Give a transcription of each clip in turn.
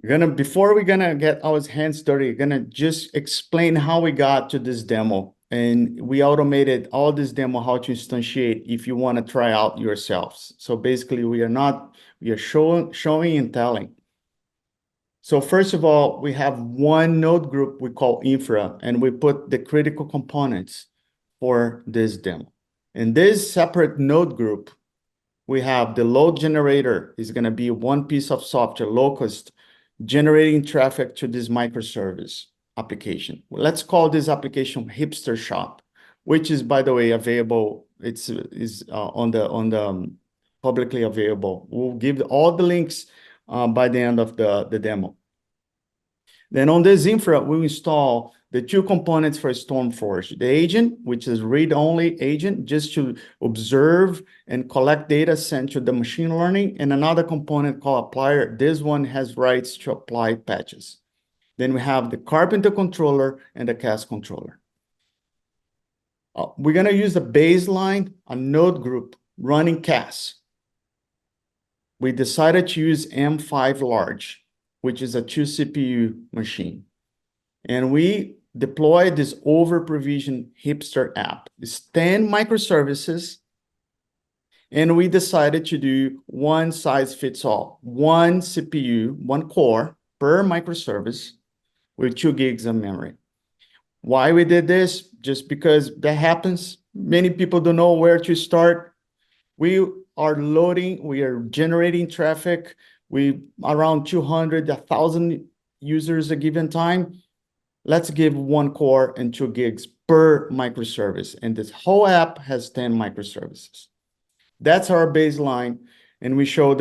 Before we're gonna get our hands dirty, gonna just explain how we got to this demo. And we automated all this demo, how to instantiate if you want to try out yourselves. So basically we are showing and telling. So first of all, we have one node group we call infra, and we put the critical components for this demo. In this separate node group, we have the load generator is going to be one piece of software, Locust, generating traffic to this microservice application. Let's call this application Hipster Shop, which is, by the way, available. It's on the publicly available. We'll give all the links by the end of the demo. Then on this infra, we install the two components for StormForge, the agent, which is read-only agent, just to observe and collect data sent to the machine learning, and another component called applier. This one has rights to apply patches. Then we have the Carpenter controller and the CAS controller. We're going to use a baseline, a node group running CAS. We decided to use M5 large, which is a 2 CPU machine. And we deployed this over-provisioned Hipster app. It's 10 microservices. And we decided to do one size fits all, one CPU, one core per microservice with 2 gigs of memory. Why we did this? Just because that happens. Many people don't know where to start. We are loading, we are generating traffic. We around 200, 1,000 users a given time. Let's give one core and 2 gigs per microservice. And this whole app has 10 microservices. That's our baseline. And we show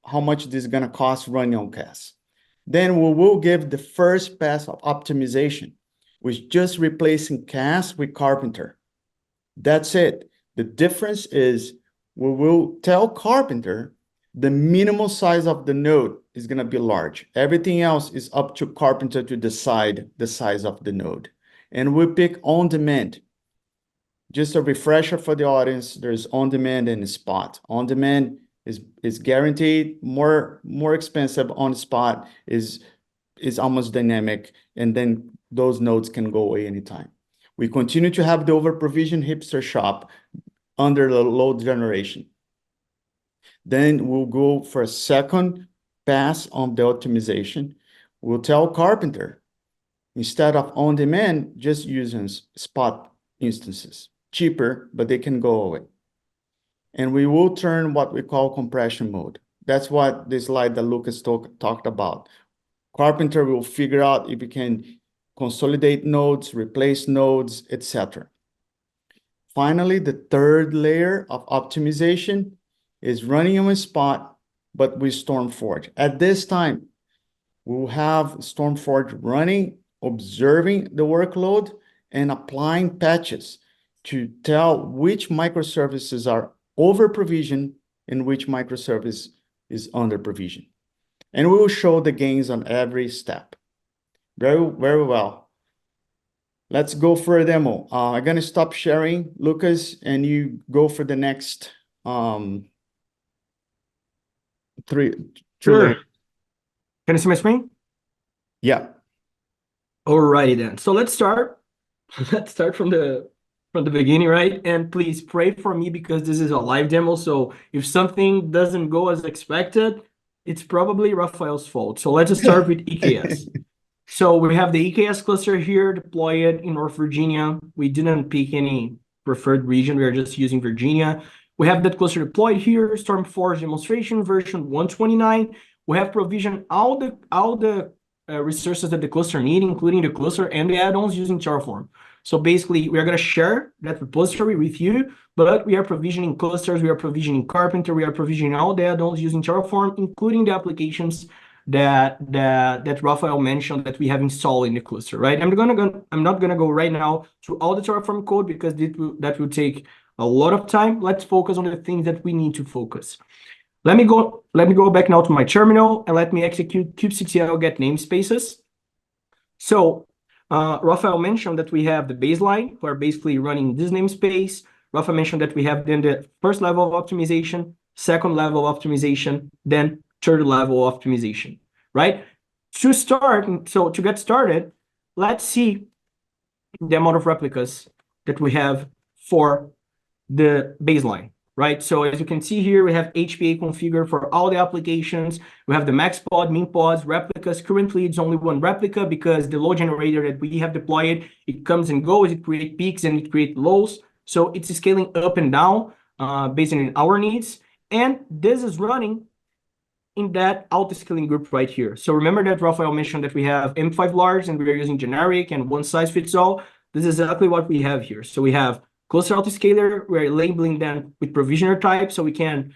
how much this is going to cost running on CAS. Then we will give the first pass of optimization, which just replacing CAS with Carpenter. That's it. The difference is we will tell Carpenter the minimal size of the node is going to be large. Everything else is up to Carpenter to decide the size of the node. And we pick on demand. Just a refresher for the audience, there's on demand and spot. On demand is guaranteed, more expensive. On spot is almost dynamic, and then those nodes can go away anytime. We continue to have the over-provisioned Hipster Shop under the load generation. Then we'll go for a second pass on the optimization. We'll tell Carpenter, instead of on demand, just using spot instances. Cheaper, but they can go away. And we will turn what we call compression mode. That's what the slide that Lucas talked about. Carpenter will figure out if we can consolidate nodes, replace nodes, etc. Finally, the third layer of optimization is running on a spot, but with StormForge. At this time, we'll have StormForge running, observing the workload, and applying patches to tell which microservices are over-provisioned and which microservice is under-provisioned. And we will show the gains on every step. Very, very well. Let's go for a demo. I'm going to stop sharing, Lucas, and you go for the next three Sure. layers. Can you see my screen? Yeah. Alrighty then. So let's start. Let's start from the beginning, right? And please pray for me because this is a live demo. So if something doesn't go as expected, it's probably Rafael's fault. So let's start with EKS. So we have the EKS cluster here deployed in North Virginia. We didn't pick any preferred region. We are just using Virginia. We have that cluster deployed here, StormForge demonstration version 129. We have provisioned all the resources that the cluster need, including the cluster and the add-ons using Terraform. So basically, we are going to share that repository with you, but we are provisioning clusters, we are provisioning Carpenter, we are provisioning all the add-ons using Terraform, including the applications that Rafael mentioned that we have installed in the cluster, right? I'm not gonna go right now through all the Terraform code because that will take a lot of time. Let's focus on the things that we need to focus. Let me go back now to my terminal and let me execute kubectl get namespaces. So Rafael mentioned that we have the baseline. We're basically running this namespace. Rafael mentioned that we have then the first level of optimization, second level of optimization, then third level of optimization, right? to get started, let's see the amount of replicas that we have for the baseline, right? So as you can see here, we have HPA configured for all the applications. We have the max pod, min pods, replicas. Currently, it's only one replica because the load generator that we have deployed, it comes and goes, it creates peaks and it creates lows. So it's scaling up and down based on our needs. And this is running in that auto-scaling group right here. So remember that Rafael mentioned that we have M5 large and we are using generic and one size fits all. This is exactly what we have here. So we have cluster autoscaler, we're labeling them with provisioner type, so we can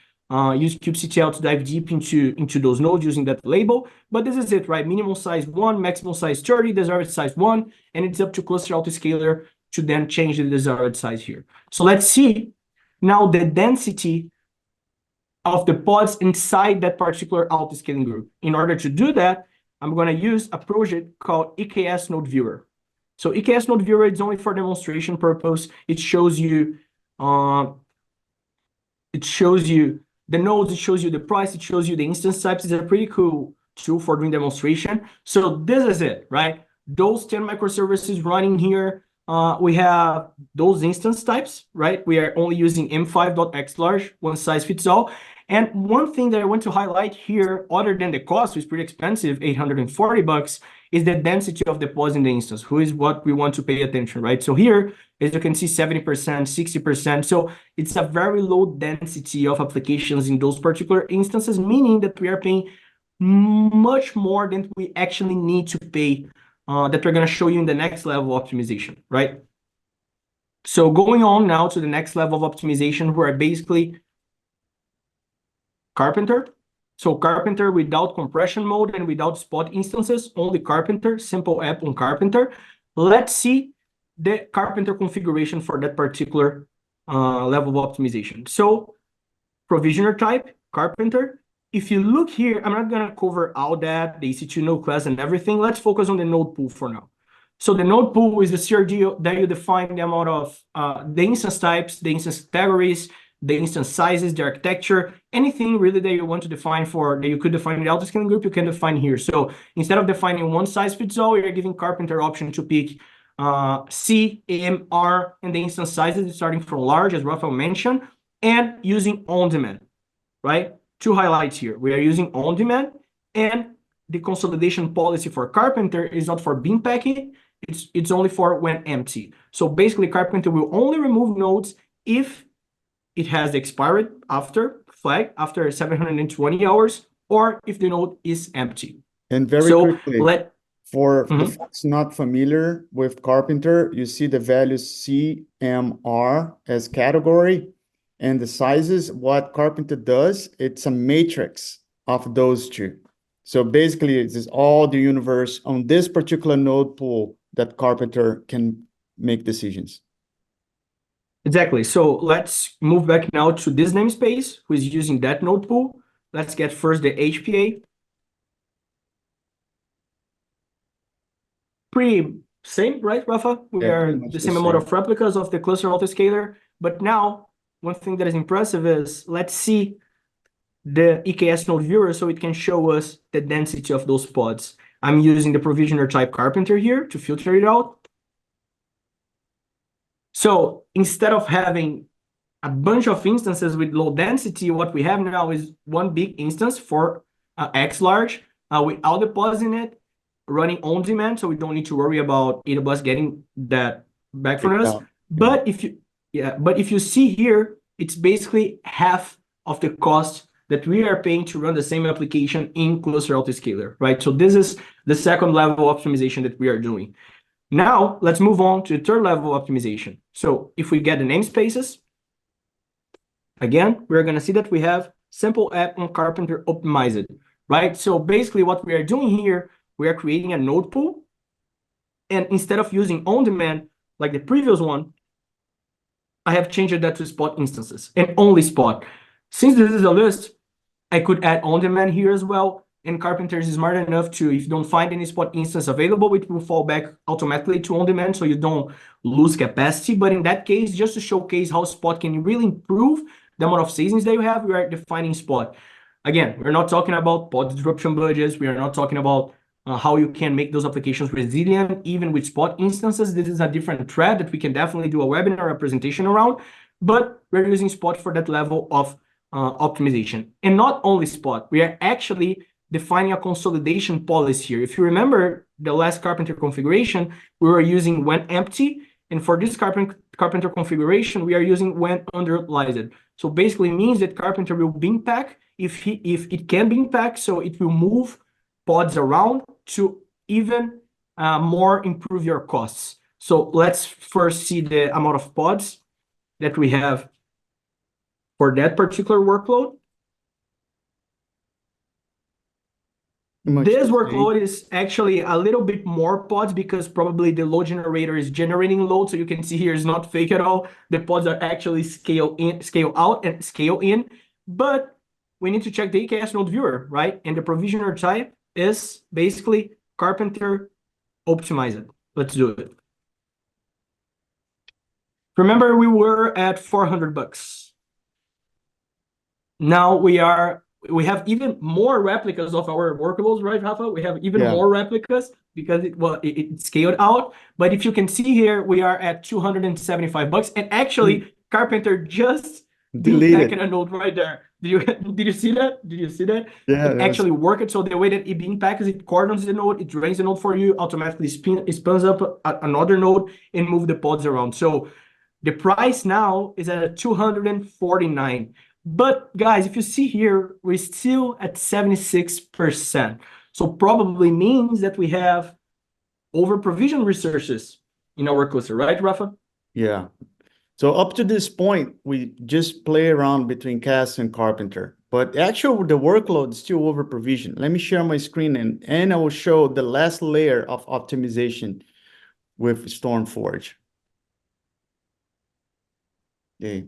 use kubectl to dive deep into those nodes using that label. But this is it, right? Minimum size 1, maximum size 30, desired size 1, and it's up to cluster autoscaler to then change the desired size here. So let's see now the density of the pods inside that particular autoscaling group. In order to do that, I'm going to use a project called EKS Node Viewer. So EKS Node Viewer is only for demonstration purpose. It shows you the nodes, it shows you the price, it shows you the instance types. It's a pretty cool tool for doing demonstration. So this is it, right? Those 10 microservices running here. We have those instance types, right? We are only using m5.xlarge, one size fits all. And one thing that I want to highlight here, other than the cost, which is pretty expensive, $840, is the density of the pods in the instance, who is what we want to pay attention, right? So here, as you can see, 70%, 60%. So it's a very low density of applications in those particular instances, meaning that we are paying much more than we actually need to pay, that we're going to show you in the next level of optimization, right? So going on now to the next level of optimization, where basically Carpenter. So Carpenter without compression mode and without spot instances, only Carpenter, simple app on Carpenter. Let's see the Carpenter configuration for that particular level of optimization. So provisioner type, Carpenter. If you look here, I'm not going to cover all that, the EC2 node class and everything. Let's focus on the node pool for now. So the node pool is the CRD that you define the amount of the instance types, the instance categories, the instance sizes, the architecture, anything really that you want to define for, that you could define in the autoscaling group, you can define here. So instead of defining one size fits all, you're giving Carpenter option to pick C, M, R, and the instance sizes starting from large, as Rafael mentioned, and using on-demand, right? Two highlights here. We are using on-demand, and the consolidation policy for Carpenter is not for bin packing, it's only for when empty. So basically, Carpenter will only remove nodes if it has expired flag after 720 hours, or if the node is empty. And very quickly, for the folks not familiar with Carpenter, you see the values CMR as category, and the sizes. What Carpenter does, it's a matrix of those two. So basically, it's all the universe on this particular node pool that Carpenter can make decisions. Exactly. So let's move back now to this namespace, who is using that node pool. Let's get first the HPA. Pretty same, right, Rafa? We are the same amount of replicas of the cluster autoscaler. But now, one thing that is impressive is, let's see the EKS node viewer so it can show us the density of those pods. I'm using the provisioner type Carpenter here to filter it out. So instead of having a bunch of instances with low density, what we have now is one big instance for X large with all the pods in it running on demand. So we don't need to worry about AWS getting that back from us. But if you see here, it's basically half of the cost that we are paying to run the same application in Cluster Autoscaler, right? So this is the second level optimization that we are doing. Now, let's move on to the third level optimization. So if we get the namespaces, again, we're going to see that we have simple app on Carpenter optimized, right? So basically what we are doing here, we are creating a node pool. And instead of using on-demand, like the previous one, I have changed that to spot instances and only spot. Since this is a list, I could add on-demand here as well. And Carpenter is smart enough to, if you don't find any spot instance available, it will fall back automatically to on-demand so you don't lose capacity. But in that case, just to showcase how spot can really improve the amount of seasons that you have, we are defining spot. Again, we're not talking about pod disruption budgets. We are not talking about how you can make those applications resilient, even with spot instances. This is a different thread that we can definitely do a webinar, a presentation around, but we're using spot for that level of optimization. And not only spot, we are actually defining a consolidation policy here. If you remember the last Carpenter configuration, we were using when empty, and for this Carpenter configuration, we are using when underutilized. So basically means that Carpenter will bin pack if it can bin pack, so it will move pods around to even more improve your costs. So let's first see the amount of pods that we have for that particular workload. This workload is actually a little bit more pods because probably the load generator is generating load. So you can see here is not fake at all. The pods are actually scale in, scale out, and scale in. But we need to check the EKS node viewer, right? And the provisioner type is basically Carpenter optimized. Let's do it. Remember, we were at $400. Now we have even more replicas of our workloads, right, Rafa? We have even more replicas because it scaled out. But if you can see here, we are at $275. And actually, Carpenter just deleted a node right there. Did you see that? Did you see that? Yeah, it actually worked. So the way that it bin packs, it cordons the node, it drains the node for you, automatically spins up another node and move the pods around. So the price now is at $249. But guys, if you see here, we're still at 76%. So probably means that we have over provisioned resources in our cluster, right, Rafa? Yeah. So up to this point, we just play around between CAS and Carpenter. But actually, the workload is still over provisioned. Let me share my screen and I will show the last layer of optimization with StormForge. Okay.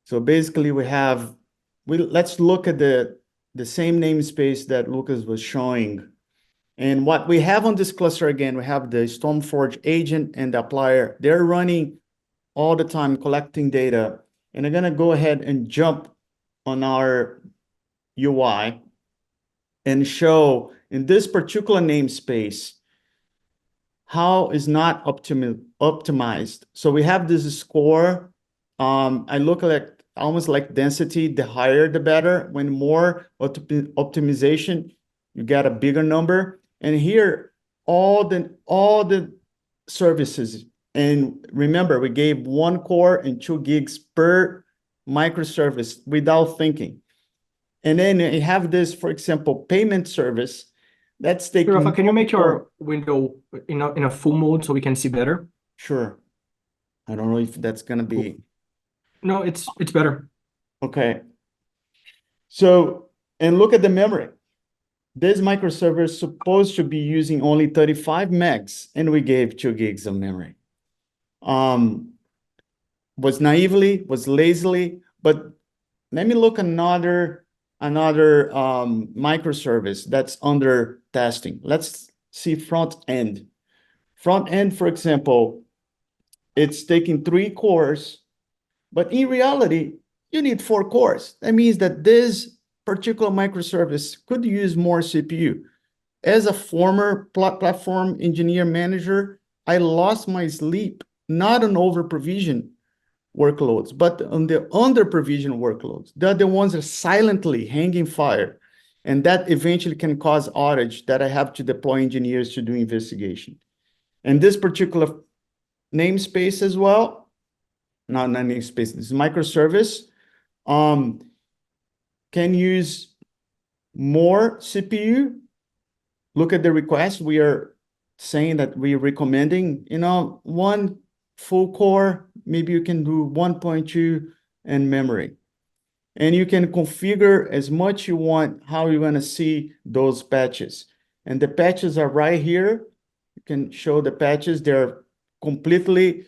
So basically let's look at the same namespace that Lucas was showing. And what we have on this cluster, again, we have the StormForge agent and the applier. They're running all the time, collecting data. And I'm gonna go ahead and jump on our UI and show in this particular namespace how is not optimized. So we have this score. I look at almost like density, the higher the better. When more optimization, you get a bigger number. And here, all the services. And remember, we gave 1 core and 2 gigs per microservice without thinking. And then you have this, for example, payment service that's taking. Rafa, can you make your window in a full mode so we can see better? Sure. I don't know if that's gonna be. Cool. No, it's better. Okay. So, and look at the memory. This microserver is supposed to be using only 35 megs, and we gave 2 gigs of memory. Was naively, was lazily, but let me look another microservice that's under testing. Let's see front end. Front end, for example, it's taking 3 cores, but in reality, you need 4 cores. That means that this particular microservice could use more CPU. As a former platform engineer manager, I lost my sleep, not on over-provision workloads, but on the under-provision workloads. They're the ones that are silently hanging fire, and that eventually can cause outage that I have to deploy engineers to do investigation. And this particular namespace as well, not namespace, this microservice, can use more CPU. Look at the request. We are saying that we're recommending, 1 full core, maybe you can do 1.2 in memory. And you can configure as much you want how you're gonna see those patches. And the patches are right here. You can show the patches. They're completely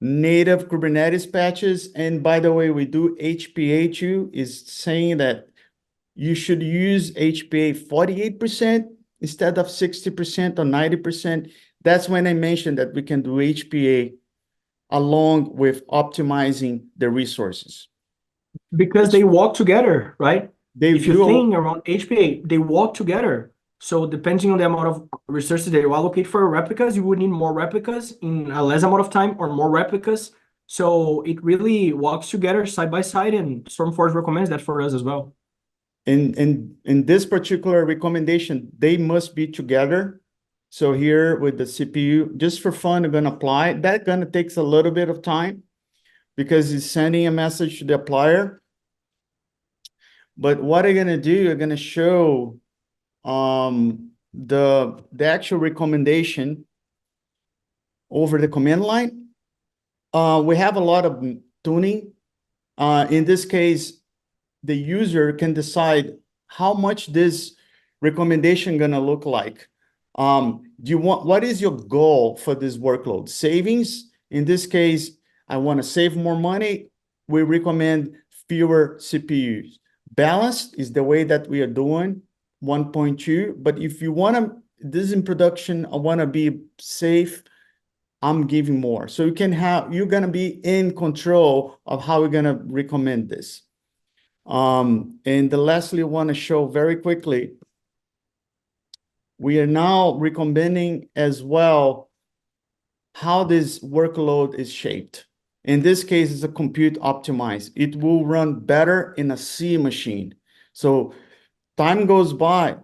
native Kubernetes patches. And by the way, we do HPA too, is saying that you should use HPA 48% instead of 60% or 90%. That's when I mentioned that we can do HPA along with optimizing the resources. Because they walk together, right? If you think around HPA, they walk together. So depending on the amount of resources that you allocate for replicas, you would need more replicas in a less amount of time or more replicas. So it really walks together side by side, and StormForge recommends that for us as well. In this particular recommendation, they must be together. So here with the CPU, just for fun, I'm gonna apply. That gonna takes a little bit of time because it's sending a message to the applier. But what I'm gonna do, I'm gonna show the actual recommendation over the command line. We have a lot of tuning. In this case, the user can decide how much this recommendation gonna look like. What is your goal for this workload? Savings? In this case, I want to save more money. We recommend fewer CPUs. Balanced is the way that we are doing 1.2. But if you want to, this is in production, I want to be safe, I'm giving more. So you can have, you're going to be in control of how we're going to recommend this. And lastly, I want to show very quickly, we are now recommending as well how this workload is shaped. In this case, it's a compute optimized. It will run better in a C machine. So time goes by,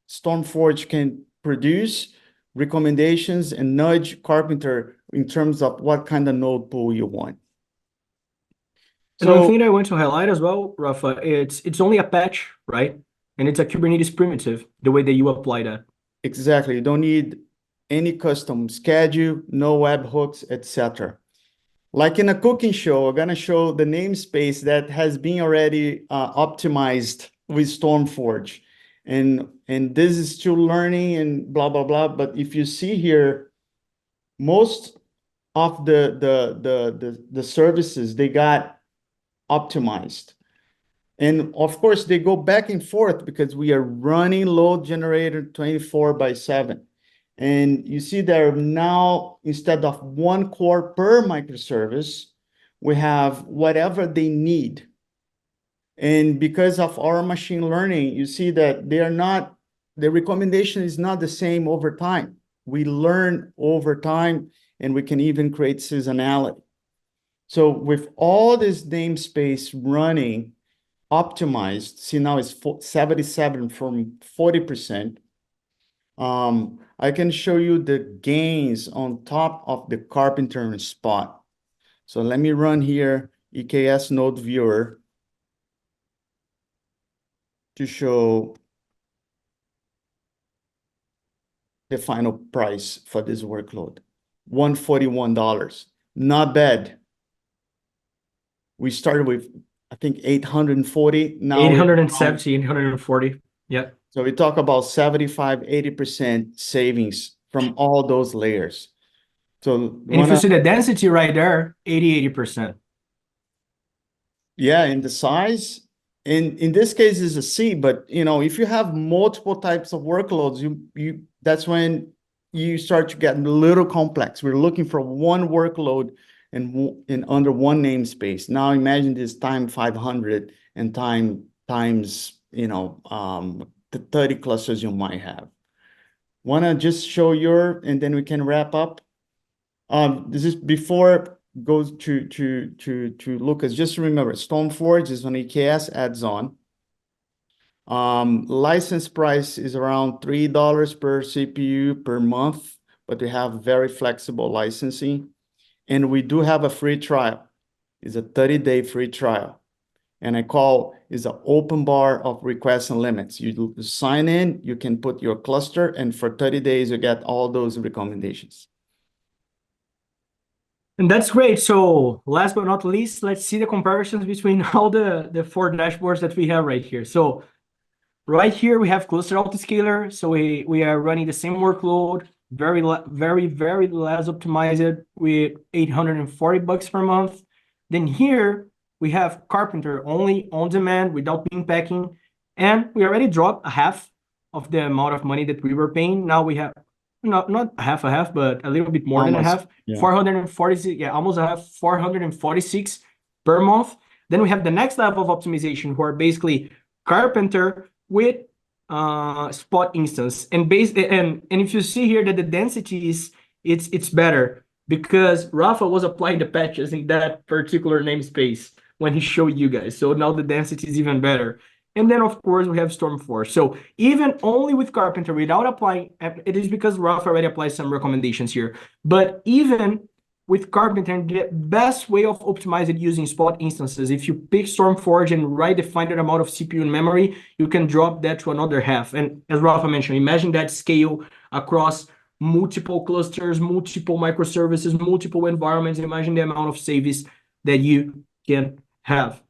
StormForge can produce recommendations and nudge Carpenter in terms of what kind of node pool you want. And one thing that I want to highlight as well, Rafa, it's only a patch, right? And it's a Kubernetes primitive, the way that you apply that. Exactly. You don't need any custom schedule, no webhooks, etc. Like in a cooking show, I'm going to show the namespace that has been already optimized with StormForge. And this is still learning and blah, blah, blah. But if you see here, most of the services, they got optimized. And of course, they go back and forth because we are running load generator 24/7. And you see there now, instead of one core per microservice, we have whatever they need. And because of our machine learning, you see that they are not, the recommendation is not the same over time. We learn over time, and we can even create seasonality. So with all this namespace running, optimized, see now it's 77 from 40%. I can show you the gains on top of the Carpenter spot. So let me run here EKS node viewer to show the final price for this workload. $141, not bad. We started with, I think, 840. Now 870, 840. Yeah. So we talk about 75, 80% savings from all those layers. So and if you see the density right there, 80%. Yeah, in the size. In this case is a C, but if you have multiple types of workloads, that's when you start to get a little complex. We're looking for one workload in under one namespace. Now imagine this time 500 and times the 30 clusters you might have. Want to just show and then we can wrap up. This is before goes to Lucas. Just remember, StormForge is on EKS adds-on. License price is around $3 per CPU per month, but we have very flexible licensing. And we do have a free trial. It's a 30-day free trial. And I call is an open bar of requests and limits. You sign in, you can put your cluster, and for 30 days, you get all those recommendations. And that's great. So last but not least, let's see the comparisons between all the four dashboards that we have right here. So right here, we have Cluster Autoscaler. So we are running the same workload, very less optimized with $840 per month. Then here, we have Carpenter only on demand without bean packing. And we already dropped a half of the amount of money that we were paying. Now we have not half, but a little bit more than a half, yeah. 446, yeah, almost a half, 446 per month. Then we have the next level of optimization, who are basically Carpenter with spot instance. And if you see here that the density it's better because Rafa was applying the patches in that particular namespace when he showed you guys. So now the density is even better. And then, of course, we have StormForge. So even only with Carpenter, without applying, it is because Rafa already applies some recommendations here. But even with Carpenter, the best way of optimizing using spot instances, if you pick StormForge and write the finite amount of CPU and memory, you can drop that to another half. And as Rafa mentioned, imagine that scale across multiple clusters, multiple microservices, multiple environments. Imagine the amount of savings that you can have.